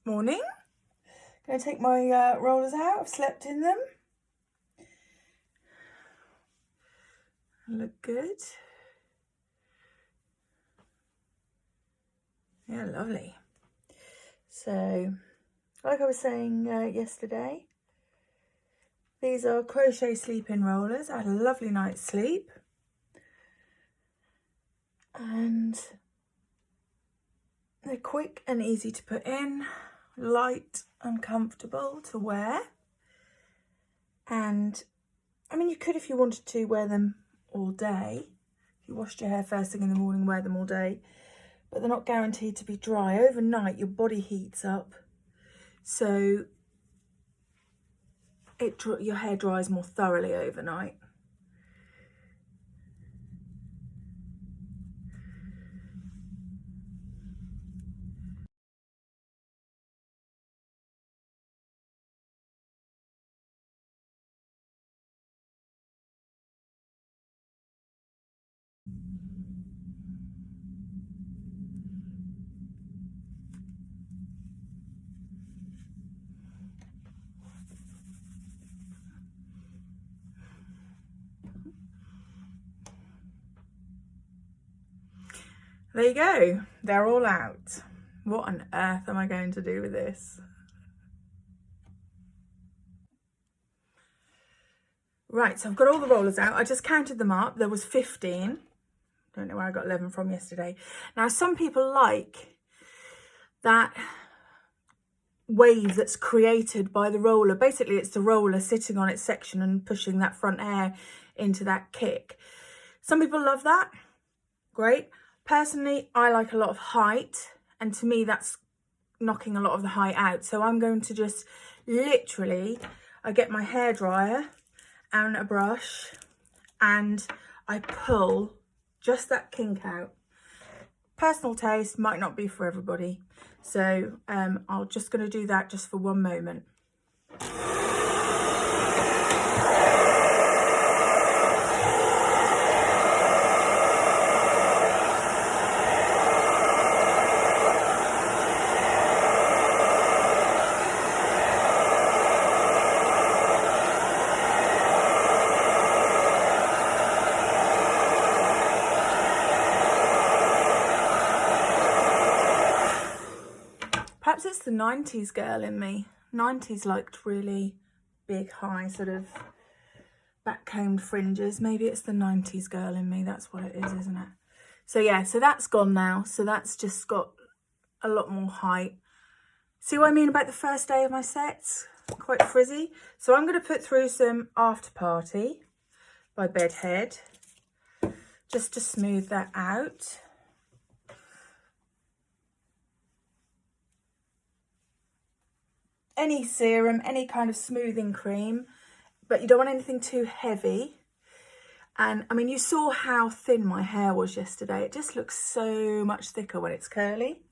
Morning. Going to take my rollers out. I've slept in them. Look good. Yeah, lovely. So, like I was saying yesterday, these are Crochet sleep-in rollers. I had a lovely night's sleep. And they're quick and easy to put in, light and comfortable to wear. And I mean, you could, if you wanted to, wear them all day. If you washed your hair first thing in the morning, wear them all day. But they're not guaranteed to be dry. Overnight, your body heats up. So your hair dries more thoroughly overnight. There you go. They're all out. What on earth am I going to do with this? Right, so I've got all the rollers out. I just counted them up. There was 15. Don't know where I got 11 from yesterday. Now, some people like that wave that's created by the roller. Basically, it's the roller sitting on its section and pushing that front hair into that kick. Some people love that. Great. Personally, I like a lot of height, and to me that's knocking a lot of the height out. So I'm going to just literally, I get my hairdryer and a brush and I pull just that kink out. Personal taste, might not be for everybody. So I'm just going to do that just for one moment. Perhaps it's the 90s girl in me. 90s liked really big, high, sort of back-combed fringes. Maybe it's the 90s girl in me. That's what it is, isn't it? So yeah, so that's gone now. So that's just got a lot more height. See what I mean about the first day of my sets? Quite frizzy. So I'm going to put through some After Party by Bedhead, just to smooth that out. Any serum, any kind of smoothing cream, but you don't want anything too heavy. And I mean, you saw how thin my hair was yesterday. It just looks so much thicker when it's curly.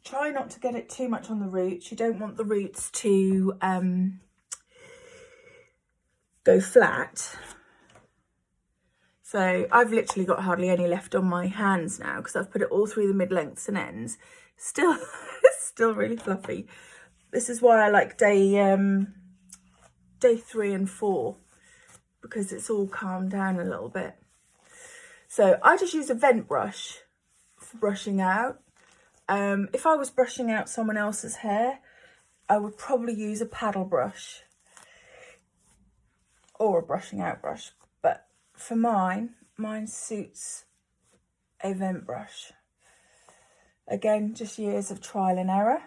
Try not to get it too much on the roots. You don't want the roots to go flat. So I've literally got hardly any left on my hands now because I've put it all through the mid-lengths and ends. Still, it's still really fluffy. This is why I like day 3 and 4, because it's all calmed down a little bit. So I just use a vent brush for brushing out. If I was brushing out someone else's hair, I would probably use a paddle brush or a brushing out brush. But for mine suits a vent brush. Again, just years of trial and error.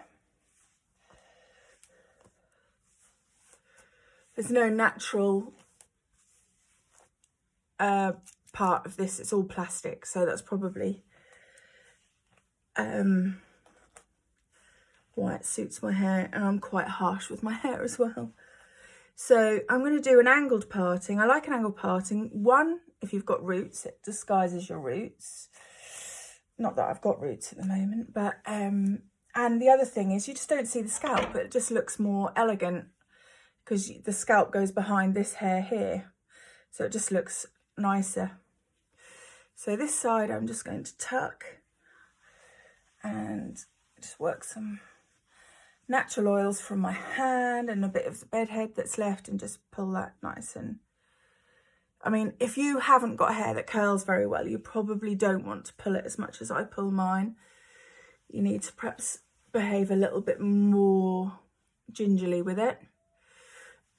There's no natural part of this. It's all plastic, so that's probably why it suits my hair. And I'm quite harsh with my hair as well. So I'm going to do an angled parting. I like an angled parting. One, if you've got roots, it disguises your roots. Not that I've got roots at the moment, but and the other thing is you just don't see the scalp. It just looks more elegant because the scalp goes behind this hair here, so it just looks nicer. So this side I'm just going to tuck and just work some natural oils from my hand and a bit of the bed head that's left, and just pull that nice. And I mean, if you haven't got hair that curls very well, you probably don't want to pull it as much as I pull mine. You need to perhaps behave a little bit more gingerly with it.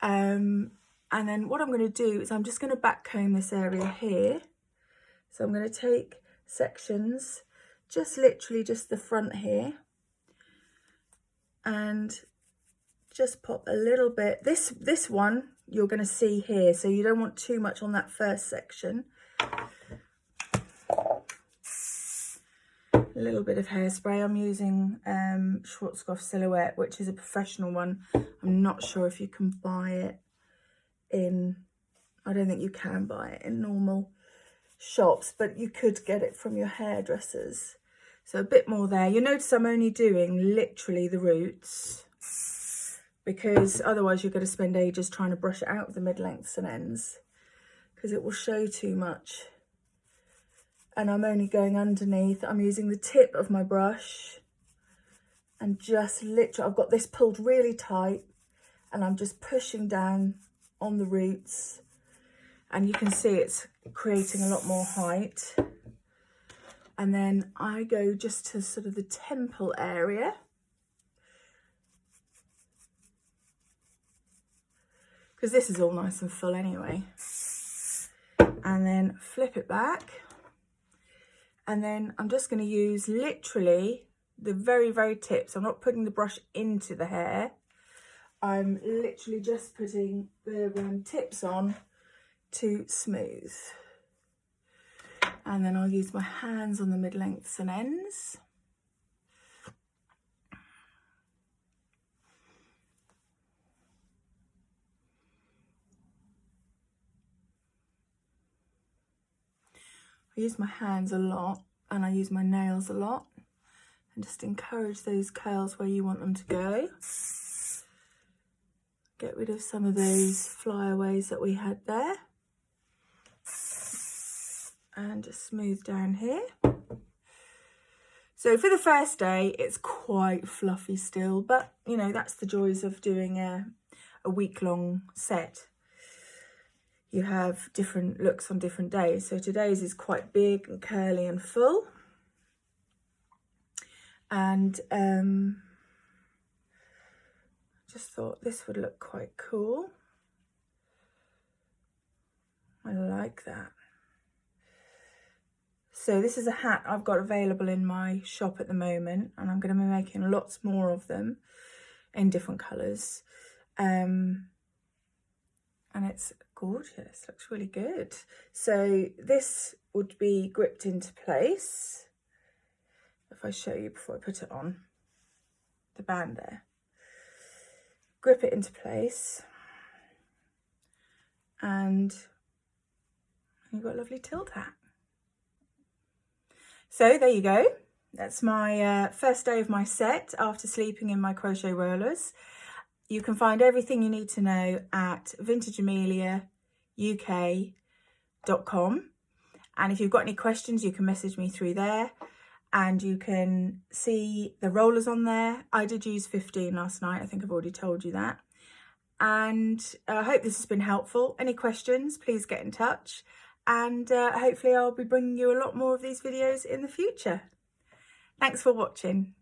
And then what I'm going to do is I'm just going to back comb this area here. So I'm going to take sections, just literally just the front here, and just pop a little bit. This one you're going to see here, so you don't want too much on that first section. A little bit of hairspray. I'm using Schwarzkopf Silhouette, which is a professional one. I'm not sure if you can buy it in, I don't think you can buy it in normal shops, but you could get it from your hairdressers. So a bit more there. You notice I'm only doing literally the roots, because otherwise you're going to spend ages trying to brush it out with the mid-lengths and ends, because it will show too much. And I'm only going underneath. I'm using the tip of my brush and just literally, I've got this pulled really tight, and I'm just pushing down on the roots, and you can see it's creating a lot more height. And then I go just to sort of the temple area, because this is all nice and full anyway. And then flip it back. And then I'm just going to use literally the very, very tips. I'm not putting the brush into the hair. I'm literally just putting the tips on to smooth. And then I'll use my hands on the mid-lengths and ends. I use my hands a lot, and I use my nails a lot, and just encourage those curls where you want them to go. Get rid of some of those flyaways that we had there, and just smooth down here. So for the first day, it's quite fluffy still, but you know, that's the joys of doing a week-long set. You have different looks on different days. So today's is quite big and curly and full. And just thought this would look quite cool. I like that. So this is a hat I've got available in my shop at the moment, and I'm going to be making lots more of them in different colours. And it's gorgeous, looks really good. So this would be gripped into place. If I show you before I put it on, the band there. Grip it into place, and you've got a lovely tilt hat. So there you go. That's my first day of my set after sleeping in my crochet rollers. You can find everything you need to know at vintageameliauk.com. And if you've got any questions, you can message me through there, and you can see the rollers on there. I did use 15 last night. I think I've already told you that. And I hope this has been helpful. Any questions, please get in touch. And hopefully I'll be bringing you a lot more of these videos in the future. Thanks for watching.